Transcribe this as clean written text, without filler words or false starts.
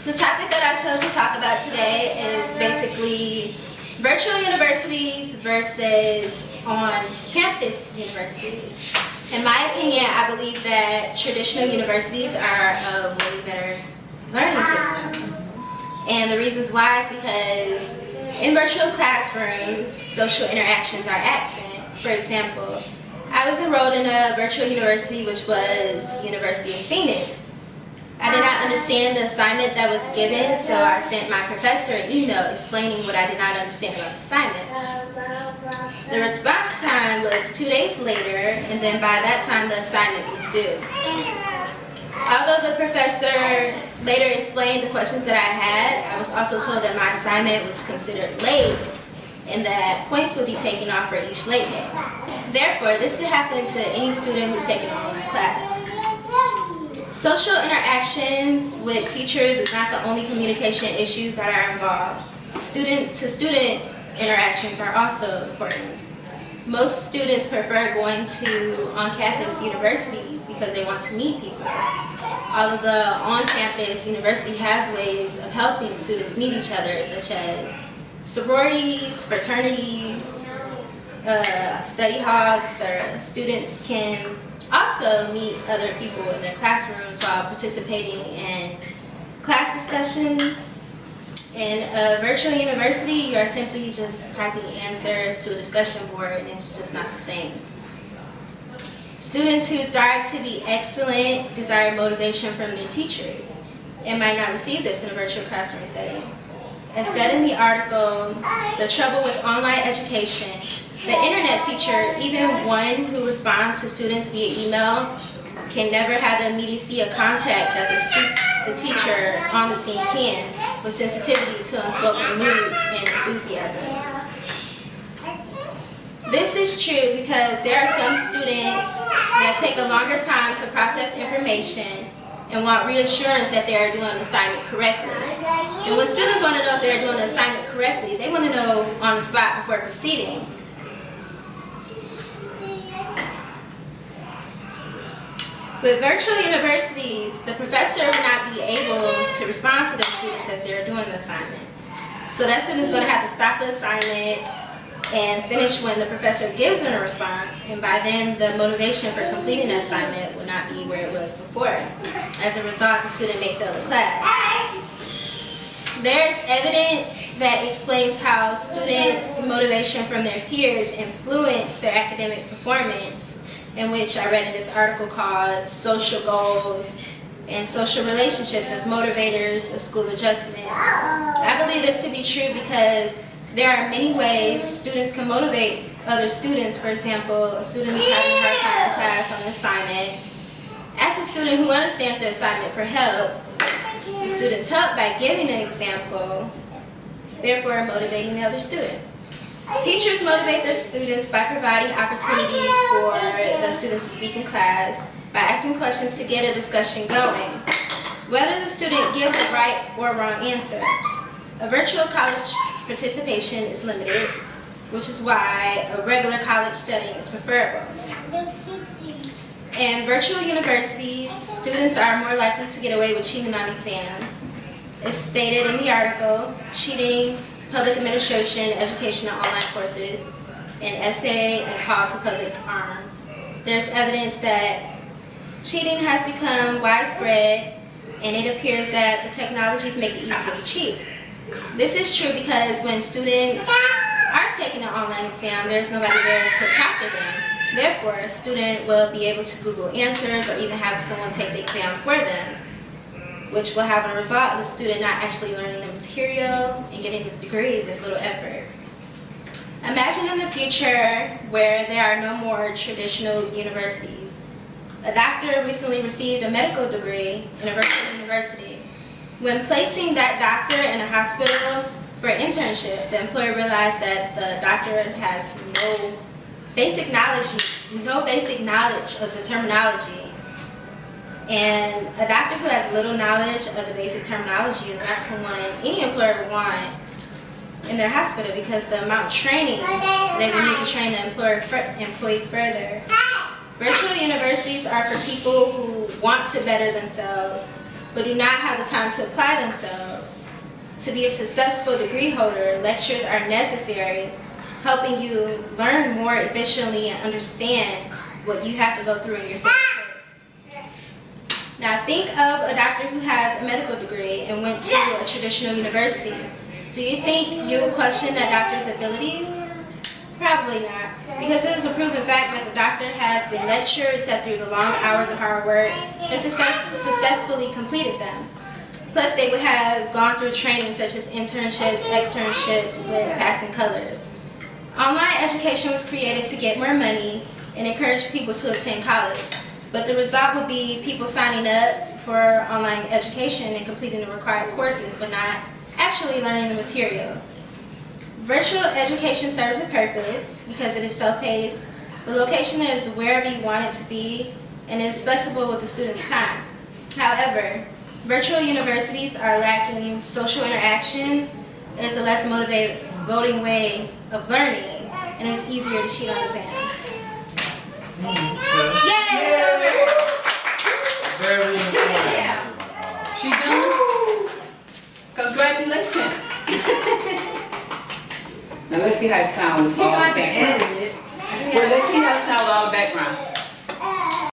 The topic that I chose to talk about today is basically virtual universities versus on-campus universities. In my opinion, I believe that traditional universities are a way better learning system. And the reasons why is because in virtual classrooms, social interactions are absent. For example, I was enrolled in a virtual university, which was University of Phoenix. I did not understand the assignment that was given, so I sent my professor an email explaining what I did not understand about the assignment. The response time was 2 days later, and then by that time the assignment was due. Although the professor later explained the questions that I had, I was also told that my assignment was considered late and that points would be taken off for each late day. Therefore, this could happen to any student who's taking an online class. Social interactions with teachers is not the only communication issues that are involved. Student-to-student interactions are also important. Most students prefer going to on-campus universities because they want to meet people. Although the on-campus university has ways of helping students meet each other, such as sororities, fraternities, study halls, etc. Students can also meet other people in their classrooms while participating in class discussions. In a virtual university, you are simply just typing answers to a discussion board, and it's just not the same. Students who thrive to be excellent desire motivation from their teachers and might not receive this in a virtual classroom setting. As said in the article, The Trouble with Online Education, the internet teacher, even one who responds to students via email, can never have the immediacy of contact that the teacher on the scene can, with sensitivity to unspoken moods and enthusiasm. This is true because there are some students that take a longer time to process information and want reassurance that they are doing the assignment correctly. And when students want to know if they're doing the assignment correctly, they want to know on the spot before proceeding. With virtual universities, the professor will not be able to respond to the students as they're doing the assignments. So that student is going to have to stop the assignment and finish when the professor gives them a response, and by then the motivation for completing the assignment will not be where it was before. As a result, the student may fail the class. There is evidence that explains how students' motivation from their peers influence their academic performance, in which I read in this article called Social Goals and Social Relationships as Motivators of School Adjustment. I believe this to be true because there are many ways students can motivate other students. For example, a student is having a hard time in class on an assignment. Ask a student who understands the assignment for help. The students help by giving an example, therefore motivating the other student. Teachers motivate their students by providing opportunities for the students to speak in class, by asking questions to get a discussion going, whether the student gives a right or wrong answer. A virtual college participation is limited, which is why a regular college setting is preferable. In virtual universities, students are more likely to get away with cheating on exams. As stated in the article, cheating, public administration, education, and online courses, and essay and call to public arms. There's evidence that cheating has become widespread, and it appears that the technologies make it easier to cheat. This is true because when students are taking an online exam, there's nobody there to proctor them. Therefore, a student will be able to Google answers or even have someone take the exam for them, which will have a result of the student not actually learning the material and getting a degree with little effort. Imagine in the future where there are no more traditional universities. A doctor recently received a medical degree in a virtual university. When placing that doctor in a hospital for an internship, the employer realized that the doctor has no basic knowledge of the terminology. And a doctor who has little knowledge of the basic terminology is not someone any employer would want in their hospital because the amount of training they would need to train the employee further. Virtual universities are for people who want to better themselves, but do not have the time to apply themselves. To be a successful degree holder, lectures are necessary, helping you learn more efficiently and understand what you have to go through in your first place. Now think of a doctor who has a medical degree and went to a traditional university. Do you think you will question that doctor's abilities? Probably not, because it is a proven fact that the doctor has been lectured, sat through the long hours of hard work, and successfully completed them. Plus, they would have gone through training such as internships, externships with passing colors. Online education was created to get more money and encourage people to attend college, but the result would be people signing up for online education and completing the required courses, but not actually learning the material. Virtual education serves a purpose because it is self-paced. The location is wherever you want it to be and is flexible with the student's time. However, virtual universities are lacking social interactions. It is a less motivated voting way of learning, and it's easier to cheat on exams. Yay! Very important. Yeah. She done? Congratulations. Now let's see how it sounds with all background. Well, let's see how it sounds with all background.